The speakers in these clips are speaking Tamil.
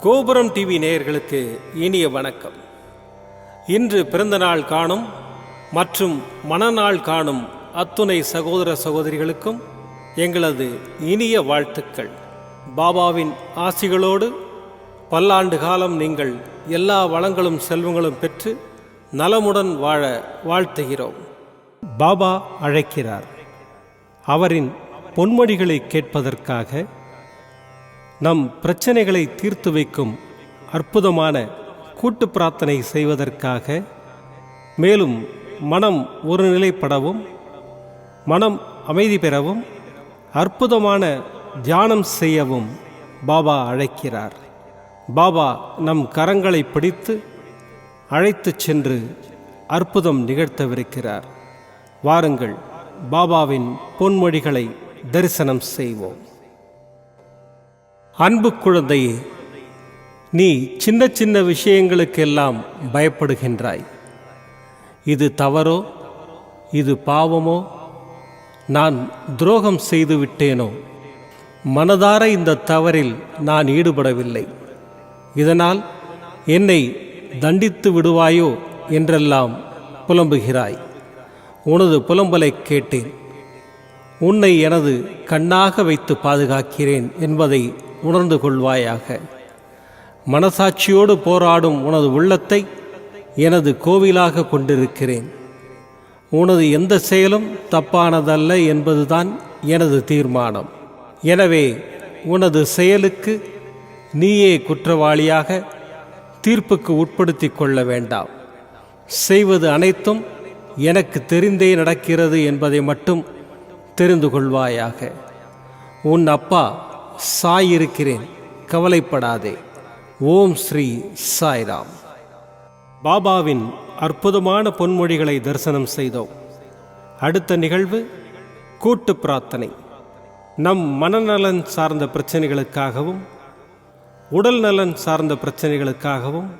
கோபுரம் டிவி நேயர்களுக்கு இனிய வணக்கம். இன்று பிறந்தநாள் காணும் மற்றும் மணநாள் காணும் அத்துணை சகோதர சகோதரிகளுக்கும் எங்களது இனிய வாழ்த்துக்கள். பாபாவின் ஆசிகளோடு பல்லாண்டு காலம் நீங்கள் எல்லா வளங்களும் செல்வங்களும் பெற்று நலமுடன் வாழ வாழ்த்துகிறோம். பாபா அழைக்கிறார். அவரின் பொன்மொழிகளை கேட்பதற்காக, நம் பிரச்சனைகளை தீர்த்து வைக்கும் அற்புதமான கூட்டு பிரார்த்தனை செய்வதற்காக, மேலும் மனம் ஒருநிலைப்படவும் மனம் அமைதி பெறவும் அற்புதமான தியானம் செய்யவும் பாபா அழைக்கிறார். பாபா நம் கரங்களை பிடித்து அழைத்துச் சென்று அற்புதம் நிகழ்த்தவிருக்கிறார். வாருங்கள், பாபாவின் பொன்மொழிகளை தரிசனம் செய்வோம். அன்பு குழந்தையே, நீ சின்ன சின்ன விஷயங்களுக்கெல்லாம் பயப்படுகின்றாய். இது தவறோ, இது பாவமோ, நான் துரோகம் செய்து விட்டேனோ, மனதார இந்த தவறில் நான் ஈடுபடவில்லை, இதனால் என்னை தண்டித்து விடுவாயோ என்றெல்லாம் புலம்புகிறாய். உனது புலம்பலை கேட்டேன். உன்னை எனது கண்ணாக வைத்து பாதுகாக்கிறேன் என்பதை உணர்ந்து கொள்வாயாக. மனசாட்சியோடு போராடும் உனது உள்ளத்தை எனது கோவிலாக கொண்டிருக்கிறேன். உனது எந்த செயலும் தப்பானதல்ல என்பதுதான் எனது தீர்மானம். எனவே உனது செயலுக்கு நீயே குற்றவாளியாக தீர்ப்புக்கு உட்படுத்தி கொள்ள வேண்டாம். செய்வது அனைத்தும் எனக்கு தெரிந்தே நடக்கிறது என்பதை மட்டும் தெரிந்து கொள்வாயாக. உன் அப்பா சாய் இருக்கிறேன், கவலைப்படாதே. ஓம் ஸ்ரீ சாய்ராம். பாபாவின் அற்புதமான பொன்மொழிகளை தரிசனம் செய்தோம். அடுத்த நிகழ்வு கூட்டு பிரார்த்தனை. நம் மனநலன் சார்ந்த பிரச்சனைகளுக்காகவும், உடல் நலன் சார்ந்த பிரச்சனைகளுக்காகவும்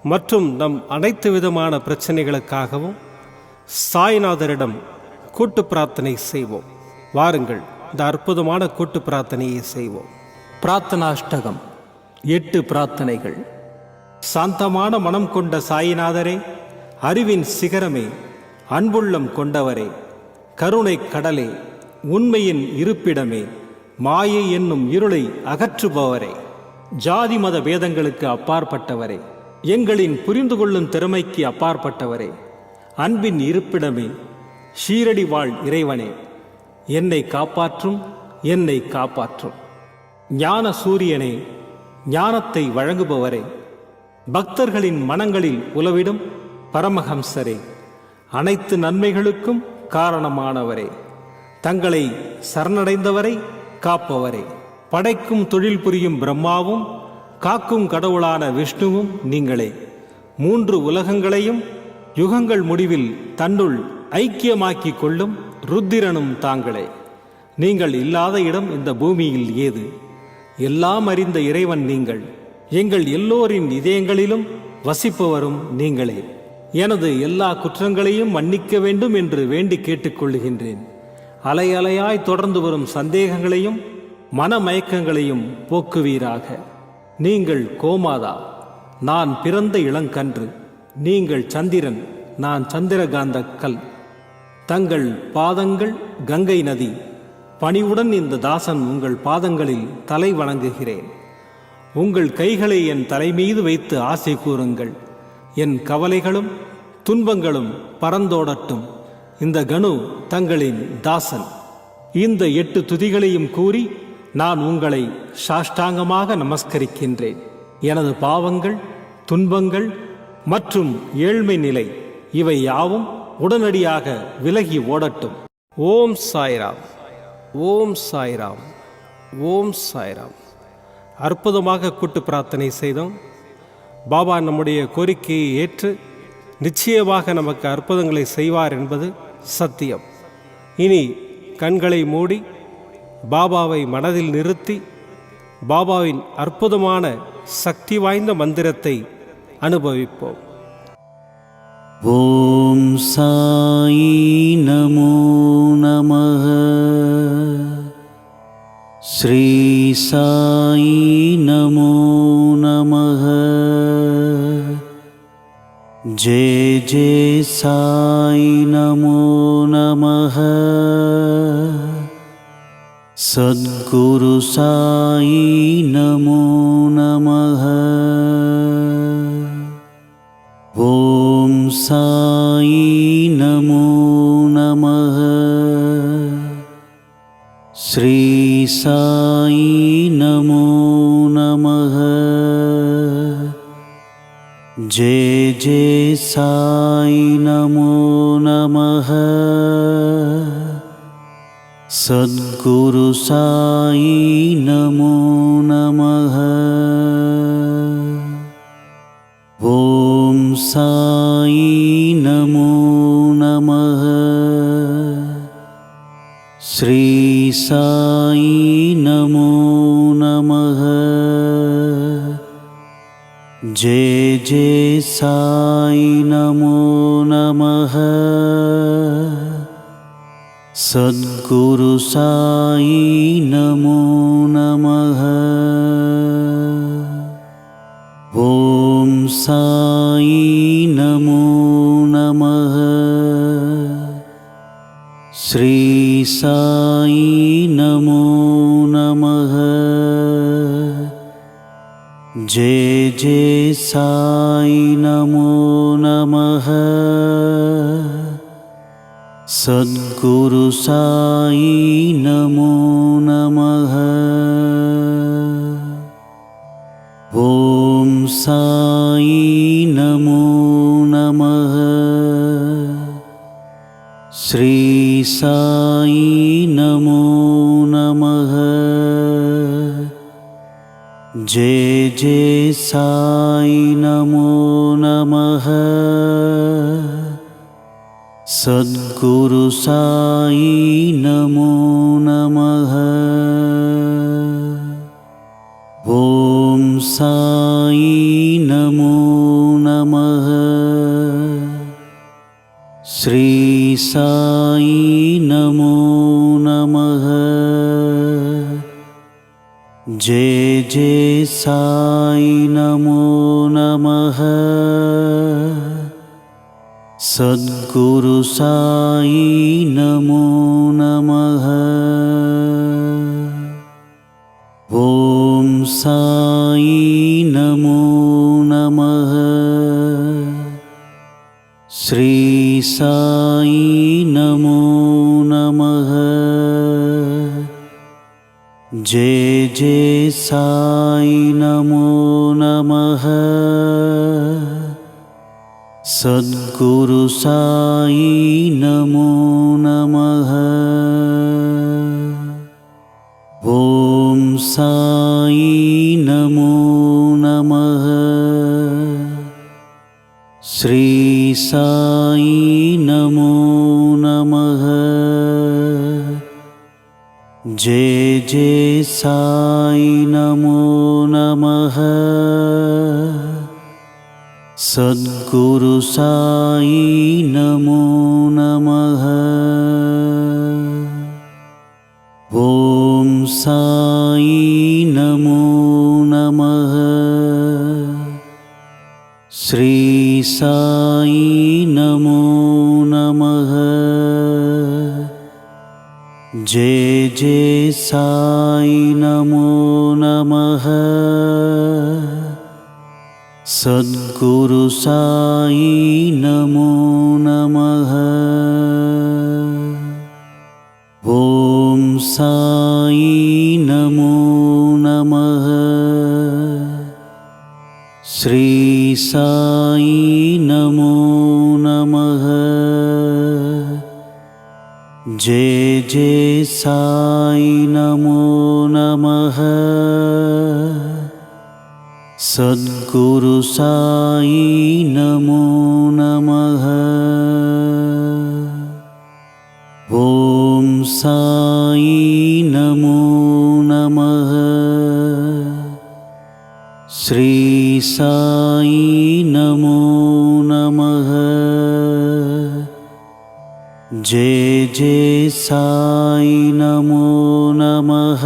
மற்றும் நம் அனைத்து விதமான பிரச்சனைகளுக்காகவும் சாய்நாதரிடம் கூட்டு பிரார்த்தனை செய்வோம். வாருங்கள், இந்த அற்புதமான கூட்டு பிரார்த்தனையை செய்வோம். பிரார்த்தனாஷ்டகம். 8 பிரார்த்தனைகள். சாந்தமான மனம் கொண்ட சாயிநாதரே, அறிவின் சிகரமே, அன்புள்ளம் கொண்டவரே, கருணை கடலே, உண்மையின் இருப்பிடமே, மாயை என்னும் இருளை அகற்றுபவரே, ஜாதி மத பேதங்களுக்கு அப்பாற்பட்டவரே, எங்களின் புரிந்து கொள்ளும் திறமைக்கு அப்பாற்பட்டவரே, அன்பின் இருப்பிடமே, ஷீரடி வாழ் இறைவனே, என்னை காப்பாற்றும், என்னை காப்பாற்றும். ஞான சூரியனே, ஞானத்தை வழங்குபவரே, பக்தர்களின் மனங்களில் உலவிடும் பரமஹம்சரே, அனைத்து நன்மைகளுக்கும் காரணமானவரே, தங்களை சரணடைந்தவரை காப்பவரே, படைக்கும் தொழில் புரியும் பிரம்மாவும் காக்கும் கடவுளான விஷ்ணுவும் நீங்களே. 3 உலகங்களையும் யுகங்கள் முடிவில் தன்னுள் ஐக்கியமாக்கிக் கொள்ளும் ருத்திரனும் தாங்களே. நீங்கள் இல்லாத இடம் இந்த பூமியில் ஏது? எல்லாம் அறிந்த இறைவன் நீங்கள். எங்கள் எல்லோரின் இதயங்களிலும் வசிப்பவரும் நீங்களே. எனது எல்லா குற்றங்களையும் மன்னிக்க வேண்டும் என்று வேண்டி கேட்டுக்கொள்கின்றேன். அலை அலையாய் தொடர்ந்து வரும் சந்தேகங்களையும் மனமயக்கங்களையும் போக்குவீராக. நீங்கள் கோமாதா, நான் பிறந்த இளங்கன்று. நீங்கள் சந்திரன், நான் சந்திரகாந்த கல். தங்கள் பாதங்கள் கங்கை நதி. பணிவுடன் இந்த தாசன் உங்கள் பாதங்களில் தலை வணங்குகிறேன். உங்கள் கைகளை என் தலைமீது வைத்து ஆசை கூறுங்கள். என் கவலைகளும் துன்பங்களும் பறந்தோடட்டும். இந்த கணு தங்களின் தாசன். இந்த 8 துதிகளையும் கூறி நான் உங்களை சாஷ்டாங்கமாக நமஸ்கரிக்கின்றேன். எனது பாவங்கள், துன்பங்கள் மற்றும் ஏழ்மை நிலை இவை யாவும் உடனடியாக விலகி ஓடட்டும். ஓம் சாய்ராம், ஓம் சாய்ராம், ஓம் சாய்ராம். அற்புதமாக கூட்டு பிரார்த்தனை செய்தோம். பாபா நம்முடைய கோரிக்கையை ஏற்று நிச்சயமாக நமக்கு அற்புதங்களை செய்வார் என்பது சத்தியம். இனி கண்களை மூடி பாபாவை மனதில் நிறுத்தி பாபாவின் அற்புதமான சக்தி வாய்ந்த மந்திரத்தை அனுபவிப்போம். ஓம் சாயி நமோ நமः. ஸ்ரீ சாயி நமோ जय जय साई नमो नमः। सद्गुरु साई नमो नमः। ओम साई नमो नमः। श्री साई नमो नमः। जय जय साई नमो नमः। सद्गुरु साई नमो नमः। ओम साई नमो नमः। श्री साई नमो नमः। जय जय साई नमो नमः। सद्गुरु साई नमो नमः। ओम साई नमो नमः। श्री साई नमो नमः। जय जय साई नमो नमः। सद्गुरु साई नमो नमः। ओम साई नमो नमः। श्री साई नमो नमः। जय जय साई नमो नमः। सद्गुरु साई नमो नमः। ओम साई नमो नमः। श्री साई नमो नमः। जय जय साई नमो नमः। सद्गुरु साई नमो नमः। ओम साई नमो नमः। श्री साई नमो नमः। जय जय साई नमो नमः। सद्गुरु साई नमो नमः। ओम साई नमो नमः। श्री साई नमो नमः। जय जय साई नमो नमः। सद्गुरु साई नमो नमः। ओम साई नमो नमः। श्री साई नमो नमः। जय जय साई नमो नमः। सद्गुरु साई नमो नमः। ओम साई नमो नमः। श्री साई नमो नमः। जय जय साई नमो नमः। सद्गुरु साई नमो नमः। ओम साई नमो नमः। श्री साई नमो नमः। जय जय साई नमो नमः।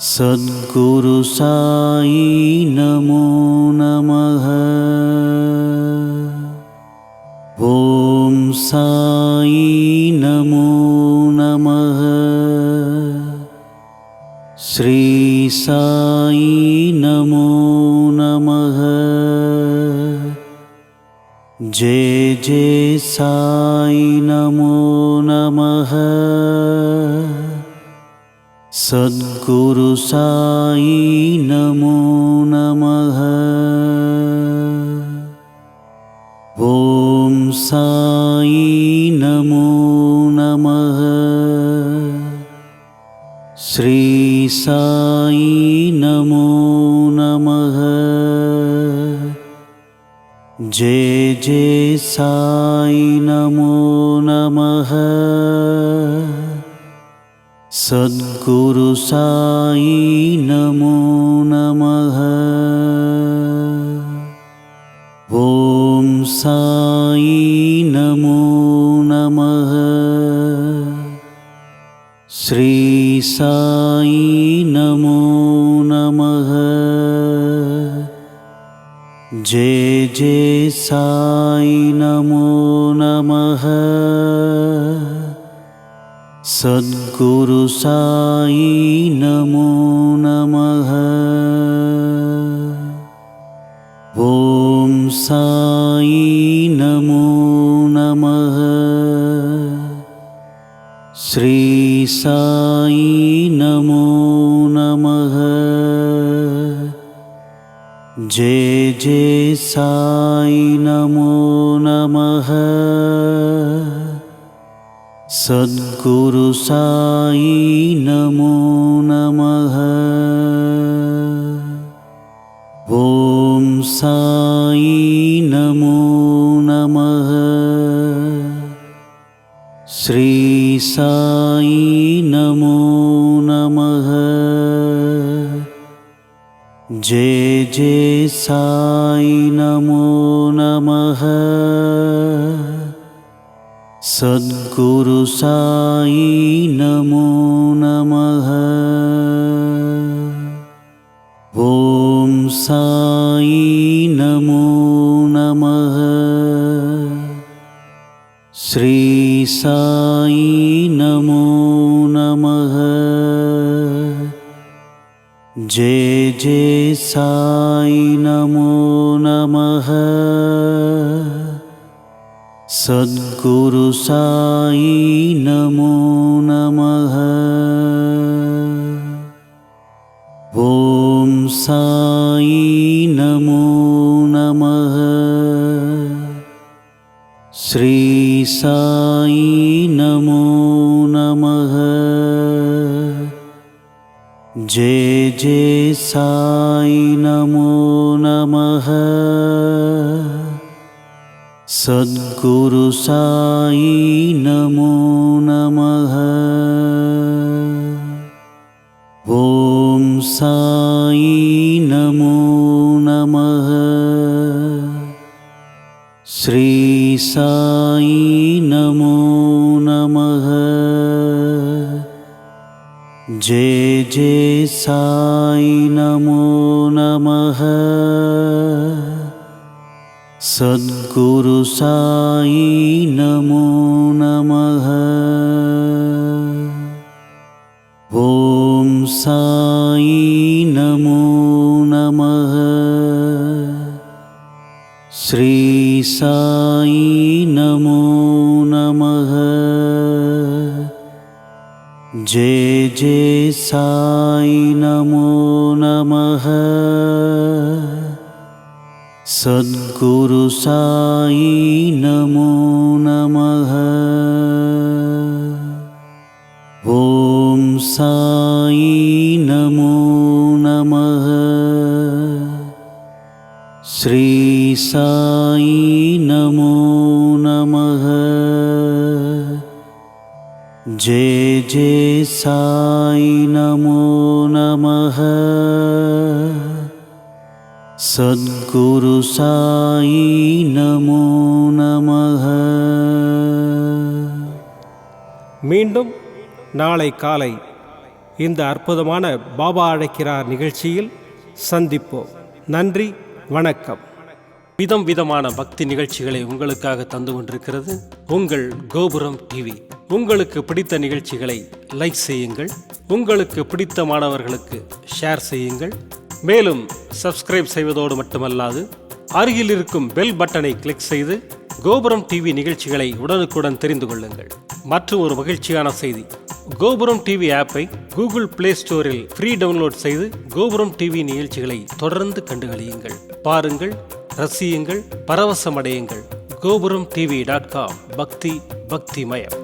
सद्गुरु साई नमो नमः। சாயி நமோ நமः. ஸ்ரீ சாயி நமோ நமः. ஜெய ஜெய சாயி நமோ நமः. சத்குரு சாயி நமோ நமः. ஓம் சாயி நமோ நமः. ஸ்ரீ சாயி நமோ நமः. ஜெய ஜெய சாயி நமோ நமः. சத்குரு சாயி நமோ நமः. ஓம் சாயி நமோ நமः. ஸ்ரீ சாயி நமோ நமः. ஜெய ஜெய சாயி நமோ நமः. சத்குரு சாயி நமோ நமः. ஓம் சாயி நமோ நமः. ஸ்ரீ சாயி நமோ நமः. ஜெய ஜெய சாயி நமோ நமः. சத்குரு சாயி நமோ நமः. ஓம் சாயி நமோ நமः. ஸ்ரீ சாயி நமோ நமः. ஜெய ஜெய சாயி நமோ நமः. சத்குரு சாயி நமோ நமः. ஓம் சாயி நமோ நமः. ஸ்ரீ சாயி நமோ நமः. ஜெய ஜெய சாயி நமோ நமः. சத்குரு சாயி நமோ நமः. ஓம் சாயி நமோ நமः. ஸ்ரீ சாயி நமோ நமः. ஜெய ஜெய சாயி நமோ நமः. சத்குரு சாயி நமோ நமः. ஓம் சாயி நமோ நமः. ஸ்ரீ சாயி நமோ நமः. ஜெய ஜெய சாயி நமோ நமः. சத்குரு சாயி நமோ நமः. ஓம் சாயி நமோ நமः. ஸ்ரீ சாயி நமோ நமः. ஜெய ஜெய சாயி நமோ நமः. சத்குரு சாயி நமோ நமः. ஓம் சாயி நமோ நமः. ஸ்ரீ சாயி நமோ நமः. ஜெய ஜெய சாயி நமோ நமः. சத்குரு சாயி நமோ நமः. மீண்டும் நாளை காலை இந்த அற்புதமான பாபா அழைக்கிறார் நிகழ்ச்சியில் சந்திப்போம். நன்றி, வணக்கம். விதம் விதமான பக்தி நிகழ்ச்சிகளை உங்களுக்காக தந்து கொண்டிருக்கிறது உங்கள் கோபுரம் டிவி. உங்களுக்கு பிடித்த நிகழ்ச்சிகளை லைக் செய்யுங்கள், உங்களுக்கு பிடித்த மாணவர்களுக்கு ஷேர் செய்யுங்கள். மேலும் சப்ஸ்கிரைப் செய்வதோடு மட்டுமல்லாது அருகில் இருக்கும் பெல் பட்டனை கிளிக் செய்து கோபுரம் டிவி நிகழ்ச்சிகளை உடனுக்குடன் தெரிந்து கொள்ளுங்கள். மற்றும் ஒரு மகிழ்ச்சியான செய்தி, கோபுரம் டிவி ஆப்பை கூகுள் பிளே ஸ்டோரில் ஃப்ரீ டவுன்லோட் செய்து கோபுரம் டிவி நிகழ்ச்சிகளை தொடர்ந்து கண்டுகளியுங்கள். பாருங்கள், ரசியுங்கள், பரவசமடையுங்கள். gopuramtv.com. பக்தி பக்திமயம்.